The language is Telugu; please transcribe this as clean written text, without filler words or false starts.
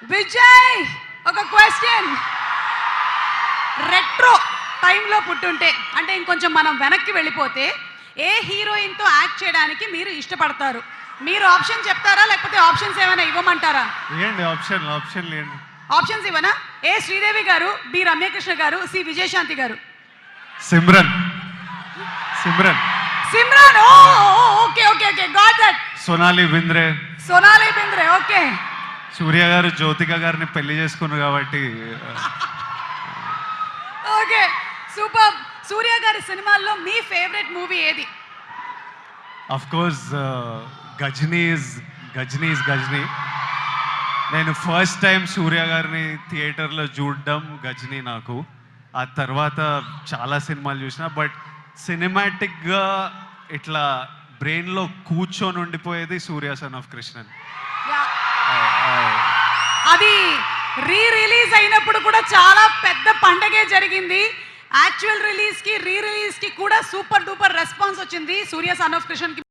విజయ్ ఒక క్వశ్చన్. రెట్రో టైంలో పుట్టుంటే అంటే ఇంకొంచెం మనం వెనక్కి వెళ్ళిపోతే ఏ హీరోయిన్తో యాక్ట్ చేయడానికి మీరు ఇష్టపడతారు? మీరు ఆప్షన్ చెప్తారా లేకపోతే ఆప్షన్స్ ఏమైనా ఇవ్వమంటారా? ఆప్షన్స్ ఇవ్వనా? ఏ శ్రీదేవి గారు, బి రమ్యకృష్ణ గారు, సి విజయశాంతి గారు. Simran. Okay okay okay got that. Sonali Bendre. Okay. Suriya గారు జ్యోతిక గారిని పెళ్లి చేసుకున్నారు కాబట్టి. Okay super. సూర్య గారి సినిమాల్లో మీ ఫేవరెట్ మూవీ ఏది? Of course Ghajini is Ghajini. నేను ఫస్ట్ టైం సూర్య గారిని థియేటర్లో చూడడం గజనీ నాకు. ఆ తర్వాత చాలా సినిమాలు చూసిన, బట్ సినిమాటిక్గా ఇట్లా బ్రెయిన్లో కూర్చొని ఉండిపోయేది సూర్య సన్ ఆఫ్ కృష్ణన్. అది రిలీజ్ అయినప్పుడు కూడా చాలా పెద్ద పండగే జరిగింది. యాక్చువల్ రిలీజ్కి రిలీజ్కి కూడా సూపర్ డూపర్ రెస్పాన్స్ వచ్చింది సూర్య సన్ ఆఫ్ కృష్ణన్కి.